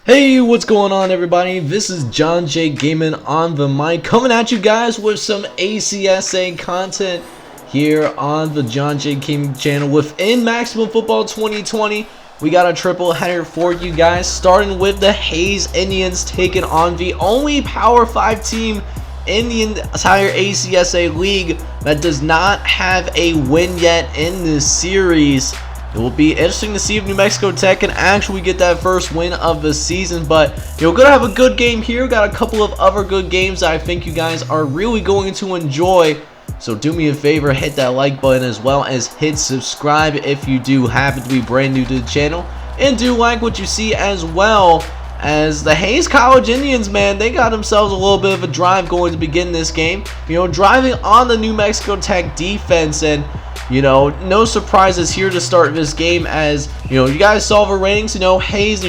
Hey, what's going on, everybody? This is John J. Gaming on the mic, coming at you guys with some ACSA content here on the John J. Gaming channel within Maximum Football 2020. We got a triple header for you guys, starting with the Hayes Indians taking on the only Power 5 team in the entire ACSA league that does not have a win yet in this series. It will be interesting to see if New Mexico Tech can actually get that first win of the season, but we're going to have a good game here. Got a couple of other good games that I think you guys are really going to enjoy. So do me a favor, hit that like button as well as hit subscribe if you do happen to be brand new to the channel. And do like what you see as well, as the Hayes College Indians, man, they got themselves a little bit of a drive going to begin this game. Driving on the New Mexico Tech defense, and no surprises here to start this game, as you guys saw the ratings. Hayes,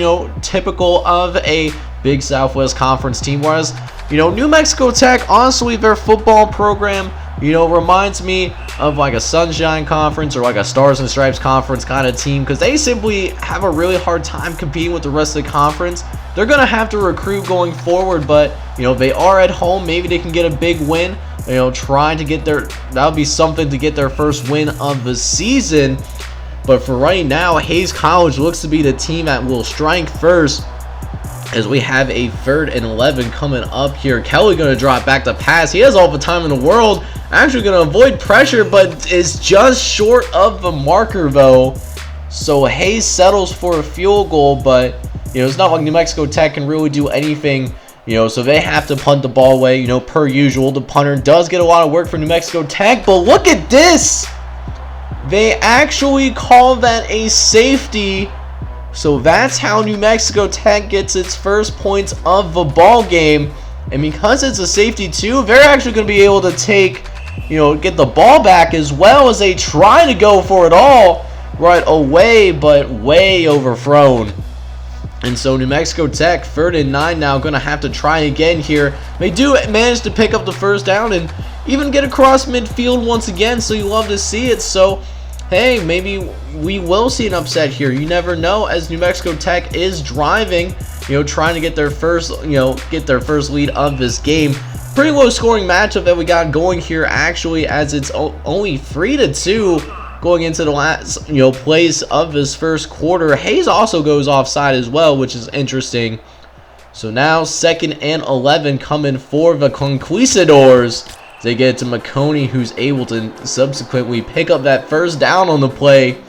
typical of a big Southwest Conference team, whereas New Mexico Tech, honestly, their football program reminds me of like a Sunshine Conference or like a Stars and Stripes Conference kind of team, because they simply have a really hard time competing with the rest of the conference. They're gonna have to recruit going forward, but they are at home. Maybe they can get a big win, trying to get that would be something to get their first win of the season. But for right now, Hayes College looks to be the team that will strike first, as we have a 3rd and 11 coming up here. Kelly going to drop back to pass. He has all the time in the world. Actually going to avoid pressure, but is just short of the marker though. So Hayes settles for a field goal, but it's not like New Mexico Tech can really do anything. So they have to punt the ball away. Per usual, the punter does get a lot of work for New Mexico Tech, but look at this. They actually call that a safety. So that's how New Mexico Tech gets its first points of the ball game. And because it's a safety too, they're actually going to be able to take, get the ball back, as well as they try to go for it all right away, but way overthrown. And so New Mexico Tech, 3rd and 9 now, going to have to try again here. They do manage to pick up the first down and even get across midfield once again, so you love to see it. So hey, maybe we will see an upset here. You never know, as New Mexico Tech is driving, trying to get their first, lead of this game. Pretty low scoring matchup that we got going here, actually, as it's only 3-2 going into the last, plays of this first quarter. Hayes also goes offside as well, which is interesting. So now 2nd and 11 coming for the Conquistadors. They get it to McConey, who's able to subsequently pick up that first down on the play,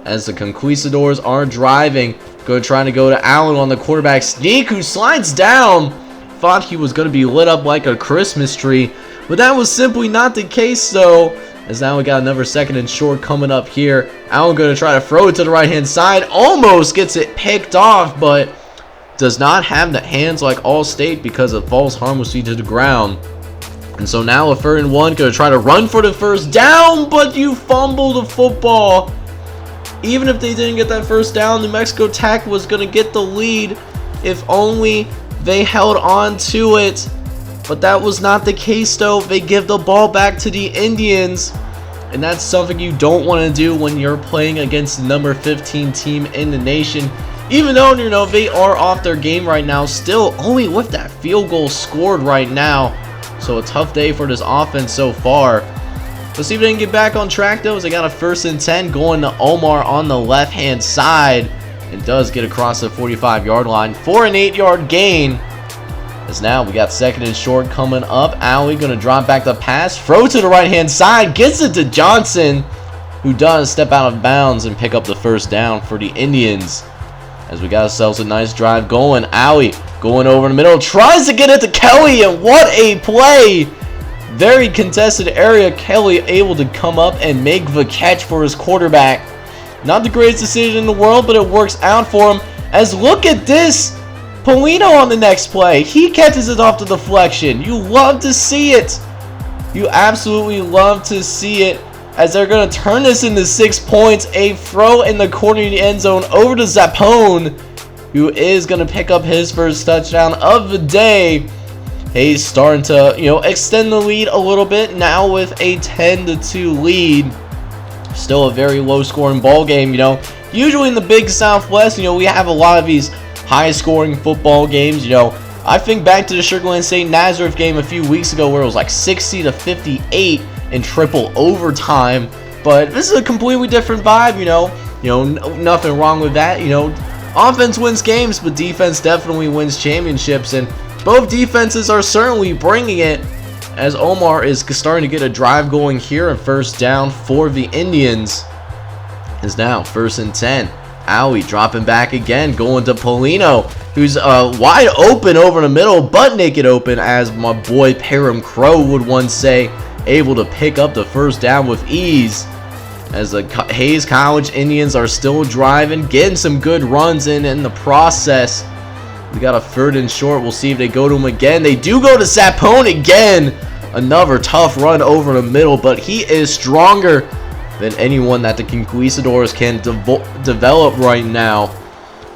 as the Conquistadors are driving. Trying to go to Allen on the quarterback sneak, who slides down. Thought he was going to be lit up like a Christmas tree, but that was simply not the case though, as now we got another 2nd and short coming up here. Allen going to try to throw it to the right hand side, almost gets it picked off, but does not have the hands like Allstate because it falls harmlessly to the ground. And so now a 3rd and 1, going to try to run for the first down, but you fumble the football. Even if they didn't get that first down, New Mexico Tech was going to get the lead if only they held on to it. But that was not the case though. They give the ball back to the Indians, and that's something you don't want to do when you're playing against the number 15 team in the nation. Even though, they are off their game right now, still only with that field goal scored right now. So a tough day for this offense so far. Let's see if they can get back on track though, as they got a 1st and 10 going to Omar on the left-hand side, and does get across the 45-yard line for an 8-yard gain. As now we got 2nd and short coming up. Alley going to drop back the pass, throw to the right-hand side, gets it to Johnson, who does step out of bounds and pick up the first down for the Indians. As we got ourselves a nice drive going. Alley going over in the middle, tries to get it to Kelly, and what a play! Very contested area. Kelly able to come up and make the catch for his quarterback. Not the greatest decision in the world, but it works out for him. As look at this, Polino on the next play. He catches it off the deflection. You love to see it. You absolutely love to see it, as they're going to turn this into 6 points. A throw in the corner of the end zone over to Zappone, who is going to pick up his first touchdown of the day. Hayes starting to, extend the lead a little bit now with a 10-2 lead. Still a very low-scoring ball game. Usually in the Big Southwest, we have a lot of these high-scoring football games. You know, I think back to the Sugarland St. Nazareth game a few weeks ago where it was like 60-58 in triple overtime. But this is a completely different vibe, you know, nothing wrong with that. You know, offense wins games, but defense definitely wins championships, and both defenses are certainly bringing it, as Omar is starting to get a drive going here, and first down for the Indians is now 1st and 10. Owie dropping back again, going to Polino, who's wide open over the middle, butt naked open, as my boy Param Crow would once say, able to pick up the first down with ease. As the Hayes College Indians are still driving, getting some good runs in the process. We got a 3rd and short. We'll see if they go to him again. They do go to Sapone again. Another tough run over the middle, but he is stronger than anyone that the Conquistadors can develop right now,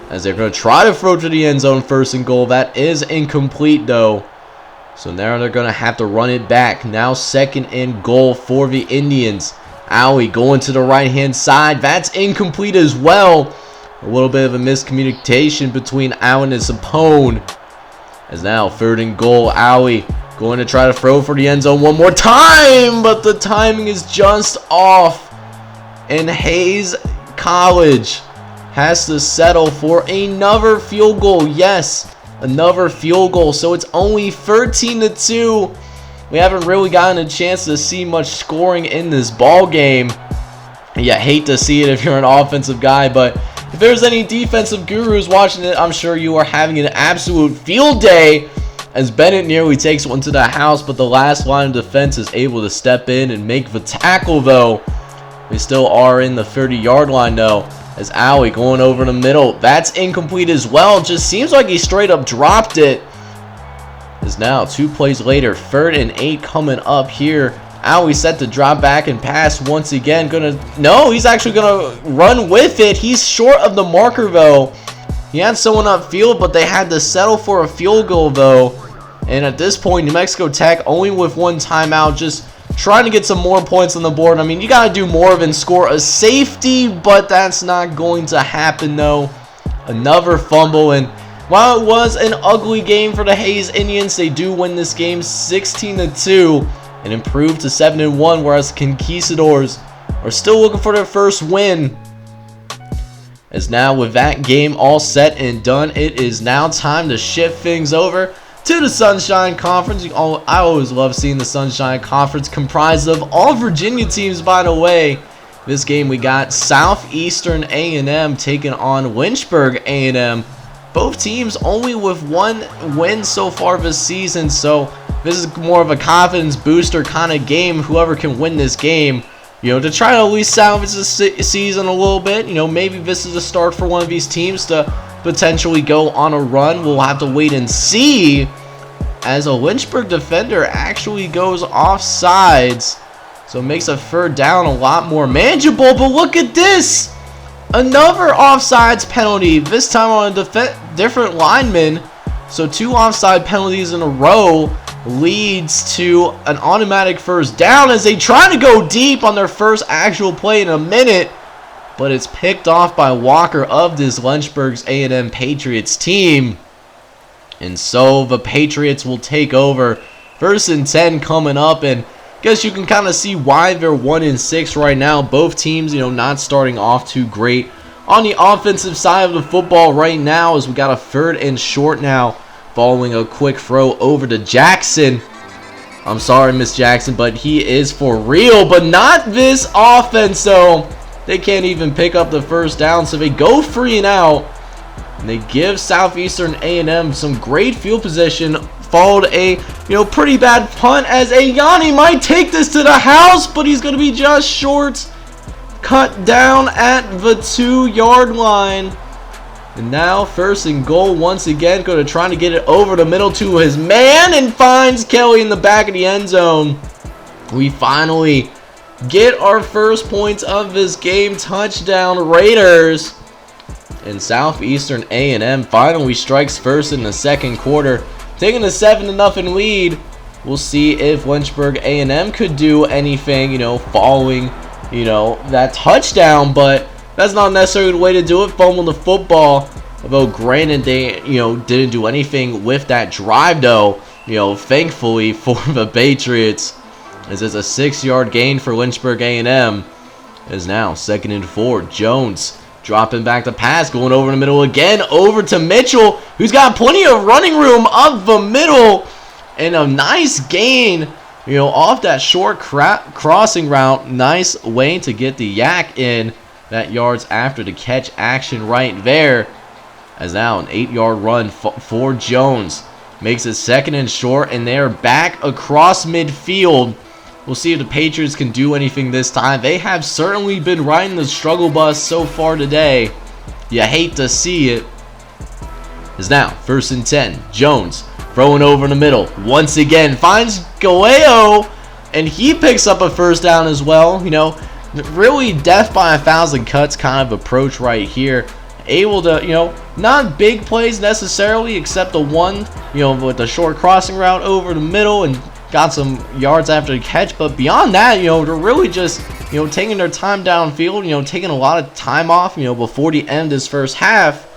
as they're going to try to throw to the end zone, 1st and goal. That is incomplete though, so now they're going to have to run it back. Now 2nd and goal for the Indians. Owie going to the right hand side. That's incomplete as well. A little bit of a miscommunication between Owie and Sapone, as now 3rd and goal. Owie going to try to throw for the end zone one more time, but the timing is just off, and Hayes College has to settle for another field goal. Yes, another field goal. So it's only 13-2. We haven't really gotten a chance to see much scoring in this ball game. Yeah, hate to see it if you're an offensive guy, but if there's any defensive gurus watching it, I'm sure you are having an absolute field day, as Bennett nearly takes one to the house, but the last line of defense is able to step in and make the tackle though. We still are in the 30-yard line though, as Owie going over the middle. That's incomplete as well. Just seems like he straight up dropped it. As now 2 plays later, 3rd and 8 coming up here. Owie set to drop back and pass once again. No, he's actually gonna run with it. He's short of the marker though. He had someone upfield, but they had to settle for a field goal though. And at this point, New Mexico Tech only with 1 timeout, just trying to get some more points on the board. I mean, you got to do more than score a safety, but that's not going to happen though. Another fumble, and while it was an ugly game for the Hayes Indians, they do win this game 16-2 and improve to 7-1, whereas Conquistadors are still looking for their first win. As now with that game all set and done, it is now time to shift things over to the Sunshine Conference. I always love seeing the Sunshine Conference, comprised of all Virginia teams, by the way. This game we got Southeastern A&M taking on Lynchburg A&M. Both teams only with 1 win so far this season, so this is more of a confidence booster kind of game. Whoever can win this game, you know, to try to at least salvage the season a little bit. You know, maybe this is a start for one of these teams to potentially go on a run. We'll have to wait and see, as a Lynchburg defender actually goes off sides, so it makes a 3rd down a lot more manageable. But look at this, another offsides penalty, this time on a different lineman. So 2 offside penalties in a row leads to an automatic 1st down, as they try to go deep on their first actual play in a minute, but it's picked off by Walker of this Lynchburg's A&M Patriots team. And so the Patriots will take over. 1st and 10 coming up, and I guess you can kind of see why they're 1-6 right now. Both teams, you know, not starting off too great on the offensive side of the football right now, as we got a 3rd and short now, following a quick throw over to Jackson. I'm sorry, Miss Jackson, but he is for real. But not this offense, though. They can't even pick up the 1st down, so they go 3 and out. And they give Southeastern A&M some great field position, followed a pretty bad punt, as Ayani might take this to the house, but he's going to be just short. Cut down at the 2-yard line. And now 1st and goal once again, going to try to get it over the middle to his man, and finds Kelly in the back of the end zone. We finally get our first points of this game. Touchdown Raiders. And Southeastern A&M finally strikes first in the 2nd quarter, taking a 7-0 lead. We'll see if Lynchburg A&M could do anything, following, that touchdown, but that's not necessarily the way to do it. Fumble the football, Although granted they, didn't do anything with that drive though, thankfully for the Patriots, as it's a 6-yard gain for Lynchburg A&M. Is now 2nd and 4. Jones dropping back the pass, going over the middle again, over to Mitchell, who's got plenty of running room up the middle, and a nice gain, off that short crossing route. Nice way to get the yak in. That yards after the catch action right there. As now an 8-yard run for Jones. Makes it 2nd and short, and they're back across midfield. We'll see if the Patriots can do anything this time. They have certainly been riding the struggle bus so far today. You hate to see it. Is now 1st and 10. Jones throwing over in the middle. Once again finds Galeo, and he picks up a 1st down as well. Really death by 1,000 cuts kind of approach right here. Able to, not big plays necessarily, except the one, with the short crossing route over the middle and got some yards after the catch. But beyond that, they're really just, taking their time downfield, taking a lot of time off, before the end of this first half,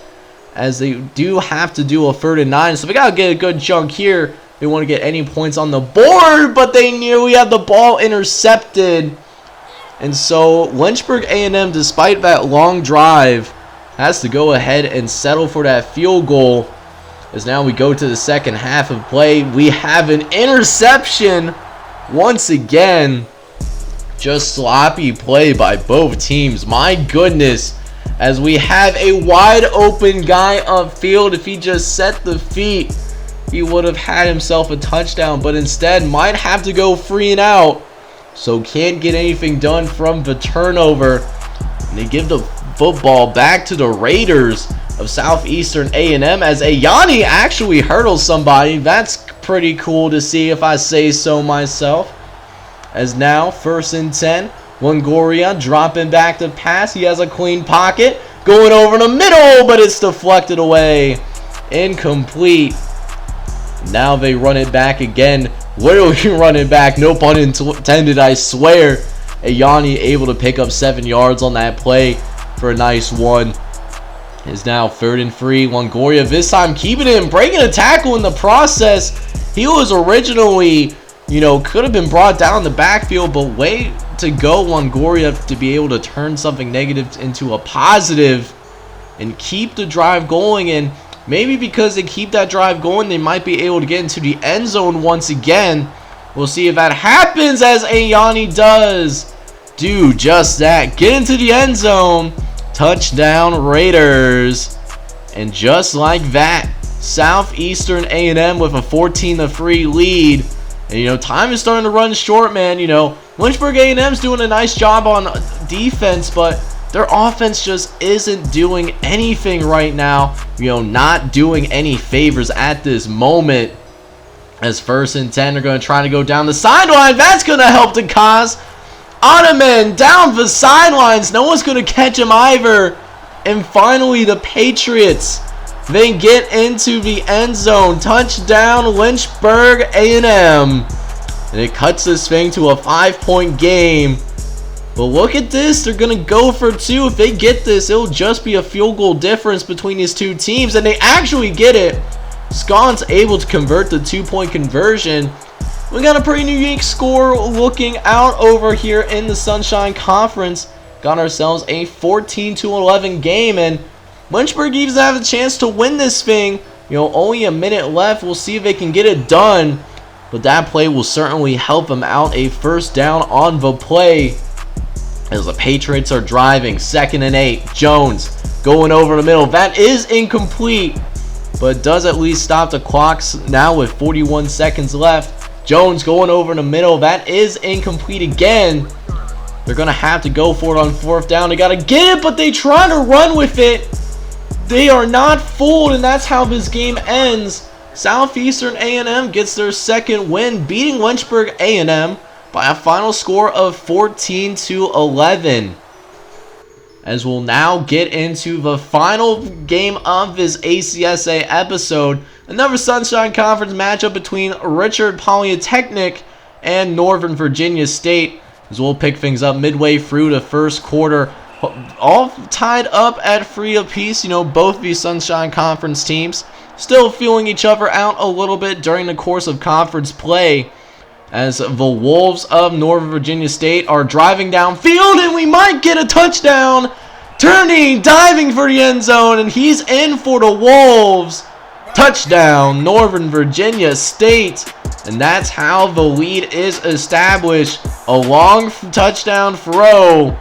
as they do have to do a 3rd and 9. So they got to get a good chunk here. They want to get any points on the board, but they nearly had the ball intercepted. And so Lynchburg A&M, despite that long drive, has to go ahead and settle for that field goal. As now we go to the second half of play. We have an interception once again. Just sloppy play by both teams. My goodness. As we have a wide open guy upfield. If he just set the feet, he would have had himself a touchdown. But instead might have to go free and out. So can't get anything done from the turnover. And they give the football back to the Raiders of Southeastern A&M, as Ayani actually hurdles somebody. That's pretty cool to see, if I say so myself. As now 1st and 10. Longoria dropping back to pass. He has a clean pocket. Going over in the middle, but it's deflected away. Incomplete. Now they run it back again. Literally run it back. No pun intended, I swear. Ayani able to pick up 7 yards on that play for a nice one. Is now 3rd and 3. Longoria this time keeping it and breaking a tackle in the process. He was originally, could have been brought down in the backfield, but way to go, Longoria, to be able to turn something negative into a positive and keep the drive going. And maybe because they keep that drive going, they might be able to get into the end zone once again. We'll see if that happens, as Ayani does do just that. Get into the end zone. Touchdown Raiders. And just like that, Southeastern A&M with a 14-3 lead. And time is starting to run short, man. Lynchburg A&M's doing a nice job on defense, but their offense just isn't doing anything right now. Not doing any favors at this moment. As 1st and 10 are going to try to go down the sideline. That's going to help the cause. Ottoman down the sidelines. No one's going to catch him either. And finally, the Patriots, they get into the end zone. Touchdown, Lynchburg A&M. And it cuts this thing to a 5-point game. But look at this. They're going to go for 2. If they get this, it'll just be a field goal difference between these two teams. And they actually get it. Scott's able to convert the 2-point conversion. We got a pretty unique score looking out over here in the Sunshine Conference. Got ourselves a 14-11 game, and Lynchburg even have a chance to win this thing. Only a minute left. We'll see if they can get it done. But that play will certainly help them out. A 1st down on the play. As the Patriots are driving. 2nd and 8. Jones going over the middle. That is incomplete, but does at least stop the clocks now with 41 seconds left. Jones going over in the middle. That is incomplete again. They're going to have to go for it on 4th down. They got to get it, but they try to run with it. They are not fooled, and that's how this game ends. Southeastern A&M gets their 2nd win, beating Lynchburg A&M by a final score of 14-11. As we'll now get into the final game of this ACSA episode. Another Sunshine Conference matchup between Richard Polytechnic and Northern Virginia State. As we'll pick things up midway through the first quarter all tied up at 3 apiece. You know, both the Sunshine Conference teams still feeling each other out a little bit during the course of conference play, as the Wolves of Northern Virginia State are driving downfield, and we might get a touchdown. Turning, diving for the end zone, and he's in for the Wolves. Touchdown, Northern Virginia State. And that's how the lead is established. A long touchdown throw,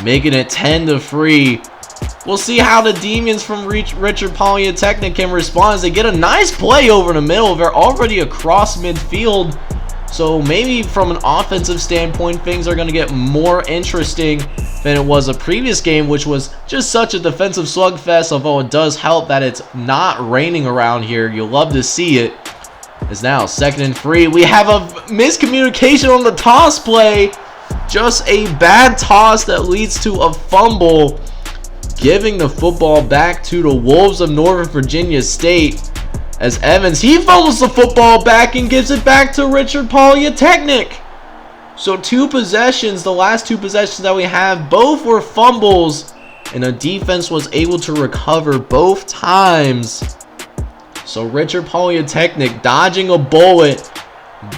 making it 10-3. We'll see how the Demons from Richard Polytechnic can respond as they get a nice play over the middle. They're already across midfield. So maybe from an offensive standpoint, things are going to get more interesting than it was a previous game, which was just such a defensive slugfest, although it does help that it's not raining around here. You'll love to see it. It's now 2nd and 3. We have a miscommunication on the toss play. Just a bad toss that leads to a fumble, giving the football back to the Wolves of Northern Virginia State. As Evans, he fumbles the football back and gives it back to Richard Polytechnic. So 2 possessions, the last 2 possessions that we have, both were fumbles, and the defense was able to recover both times. So Richard Polytechnic dodging a bullet,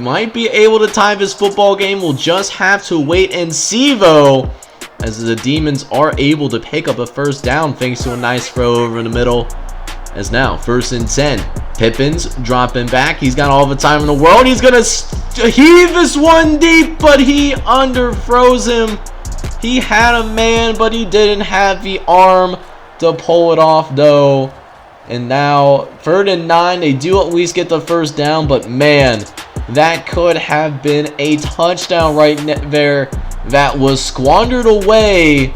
might be able to tie this football game. We'll just have to wait and see though, as the Demons are able to pick up a first down thanks to a nice throw over the middle. As now 1st and 10. Pippins dropping back. He's got all the time in the world. He's going to heave this one deep, but he underthrows him. He had a man, but he didn't have the arm to pull it off though. And now 3rd and 9. They do at least get the first down, but man, that could have been a touchdown right there that was squandered away,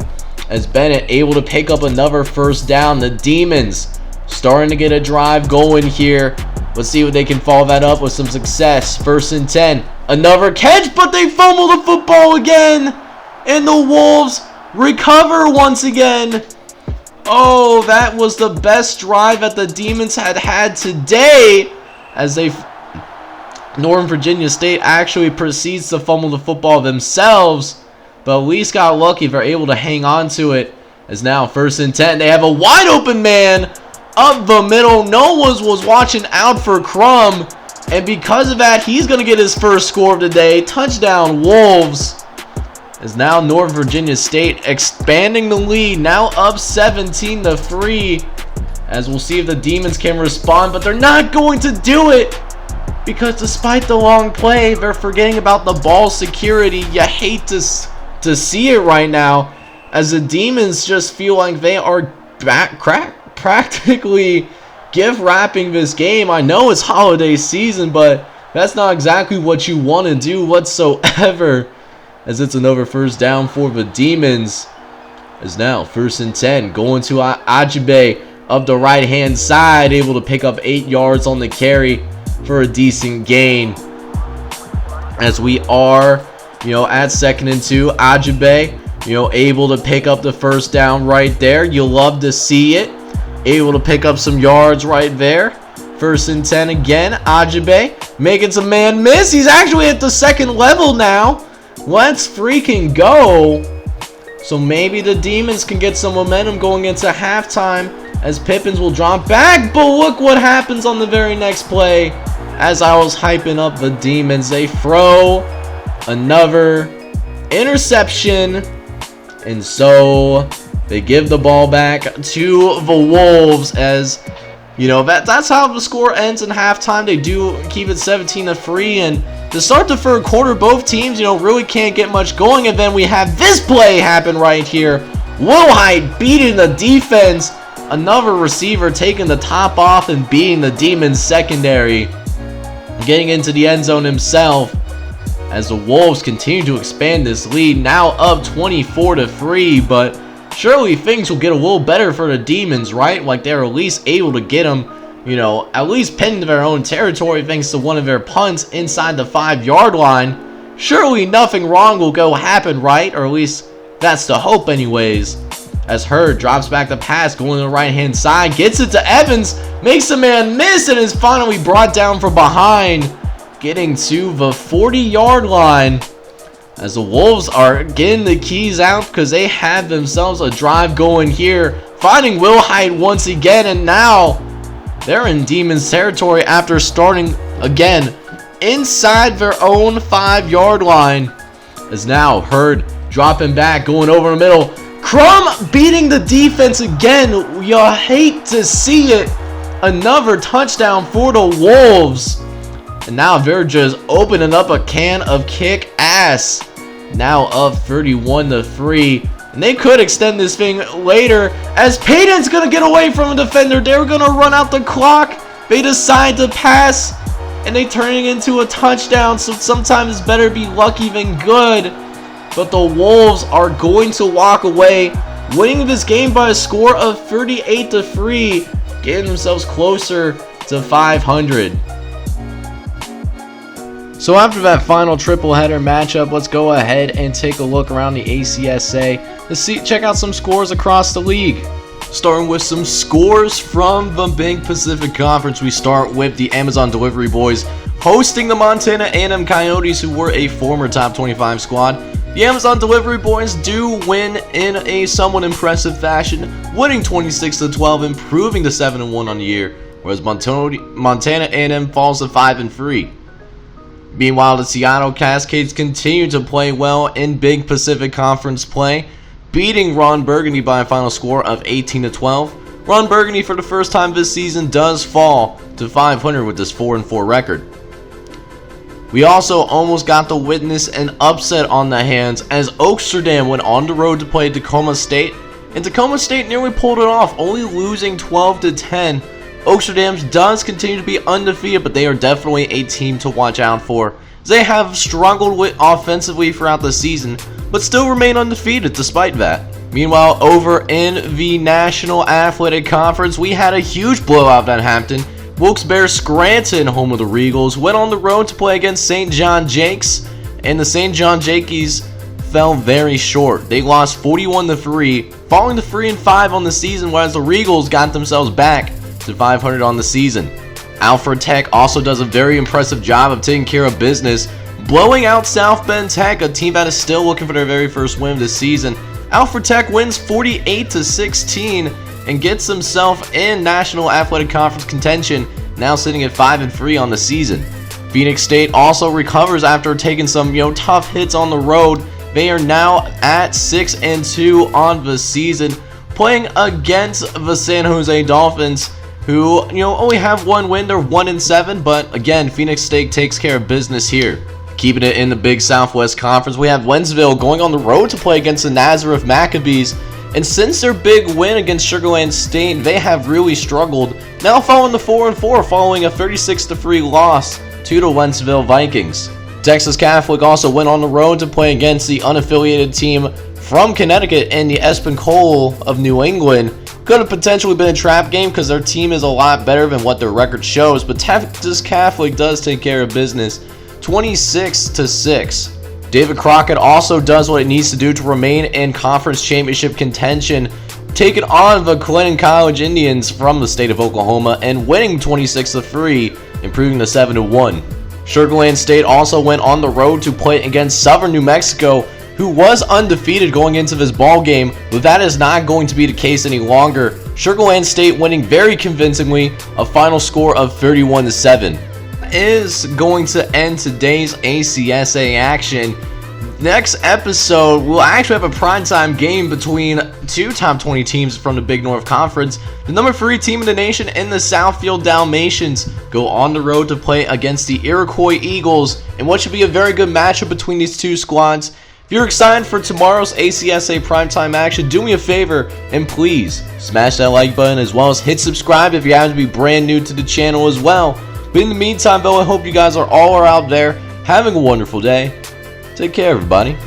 as Bennett able to pick up another first down. The Demons starting to get a drive going here. Let's see what they can follow that up with some success. 1st and 10. Another catch, but they fumble the football again. And the Wolves recover once again. Oh, that was the best drive that the Demons had today, as Northern Virginia State actually proceeds to fumble the football themselves, but at least got lucky. They're able to hang on to it. As now 1st and 10. They have a wide open man up the middle. No one was watching out for Crum, and because of that, he's going to get his first score of the day. Touchdown Wolves. As now Northern Virginia State expanding the lead, now up 17-3, as we'll see if the Demons can respond, but they're not going to do it, because despite the long play, they're forgetting about the ball security. You hate to see it right now, as the Demons just feel like they are practically gift wrapping this game. I know it's holiday season, but that's not exactly what you want to do whatsoever, as it's another first down for the Demons. As now 1st and 10, going to Ajibe up the right hand side, able to pick up 8 yards on the carry for a decent gain. As we are, at 2nd and 2, Ajibe, able to pick up the first down right there. You'll love to see it. Able to pick up some yards right there. 1st and 10 again. Ajibe making some man miss. He's actually at the 2nd level now. Let's freaking go. So maybe the Demons can get some momentum going into halftime, as Pippins will drop back. But look what happens on the very next play. As I was hyping up the Demons, they throw another interception. And so they give the ball back to the Wolves, as that's how the score ends in halftime. They do keep it 17-3, and to start the 3rd quarter, both teams really can't get much going, and then we have this play happen right here. Wilhite beating the defense, another receiver taking the top off and beating the Demons secondary, getting into the end zone himself, as the Wolves continue to expand this lead, now up 24-3, but surely things will get a little better for the Demons, right? Like they're at least able to get them, at least pinned to their own territory thanks to one of their punts inside the 5-yard line. Surely nothing wrong will happen, right? Or at least that's the hope anyways. As Hurd drops back the pass, going to the right-hand side, gets it to Evans, makes a man miss, and is finally brought down from behind, getting to the 40-yard line. as the Wolves are getting the keys out because they have themselves a drive going here, finding Will Hyde once again, and now they're in Demons territory after starting again inside their own 5-yard line. As now Hurd dropping back, going over the middle. Crum beating the defense again. You hate to see it. Another touchdown for the Wolves. And now they're just opening up a can of kick ass. Now up 31-3. And they could extend this thing later as Payton's going to get away from a defender. They're going to run out the clock. They decide to pass. And they turn it into a touchdown. So sometimes it's better be lucky than good. But the Wolves are going to walk away, winning this game by a score of 38-3. Getting themselves closer to 500. So after that final triple header matchup, let's go ahead and take a look around the ACSA to check out some scores across the league. Starting with some scores from the Big Pacific Conference, we start with the Amazon Delivery Boys hosting the Montana A&M Coyotes, who were a former top 25 squad. The Amazon Delivery Boys do win in a somewhat impressive fashion, winning 26-12, improving to 7-1 on the year, whereas Montana A&M falls to 5-3. Meanwhile, the Seattle Cascades continue to play well in Big Pacific Conference play, beating Ron Burgundy by a final score of 18-12. Ron Burgundy, for the first time this season, does fall to 500 with this 4-4 record. We also almost got to witness an upset on the hands as Oaksterdam went on the road to play Tacoma State, and Tacoma State nearly pulled it off, only losing 12-10. Oaksterdam does continue to be undefeated, but they are definitely a team to watch out for. They have struggled with offensively throughout the season, but still remain undefeated despite that. Meanwhile, over in the National Athletic Conference, we had a huge blowout at Hampton. Wilkes-Barre Scranton, home of the Regals, went on the road to play against St. John Jakes, and the St. John Jakeys fell very short. They lost 41-3, falling to 3-5 on the season, whereas the Regals got themselves back to 500 on the season. Alfred Tech also does a very impressive job of taking care of business, blowing out South Bend Tech, a team that is still looking for their very first win this season. Alfred Tech wins 48-16 and gets himself in National Athletic Conference contention, now sitting at 5-3 on the season. Phoenix State also recovers after taking some tough hits on the road. They are now at 6-2 on the season, playing against the San Jose Dolphins, who only have one win. They're 1-7, but again, Phoenix State takes care of business here. Keeping it in the Big Southwest Conference, we have Wentzville going on the road to play against the Nazareth Maccabees. And since their big win against Sugar Land State, they have really struggled, now falling to 4-4 following a 36-3 loss to the Wentzville Vikings. Texas Catholic also went on the road to play against the unaffiliated team from Connecticut and the Espanol of New England. Could have potentially been a trap game because their team is a lot better than what their record shows, but Texas Catholic does take care of business, 26-6. David Crockett also does what it needs to do to remain in conference championship contention, taking on the Clinton College Indians from the state of Oklahoma and winning 26-3, improving to 7-1. Sugar Land State also went on the road to play against Southern New Mexico, who was undefeated going into this ball game, but that is not going to be the case any longer. Sugar Land State winning very convincingly, a final score of 31-7. Is going to end today's ACSA action. Next episode, we'll actually have a primetime game between two top 20 teams from the Big North Conference. The number 3 team in the nation and the Southfield Dalmatians go on the road to play against the Iroquois Eagles in what should be a very good matchup between these two squads. If you're excited for tomorrow's ACSA primetime action, do me a favor and please smash that like button, as well as hit subscribe if you happen to be brand new to the channel as well. But in the meantime, though, I hope you guys are all out there having a wonderful day. Take care, everybody.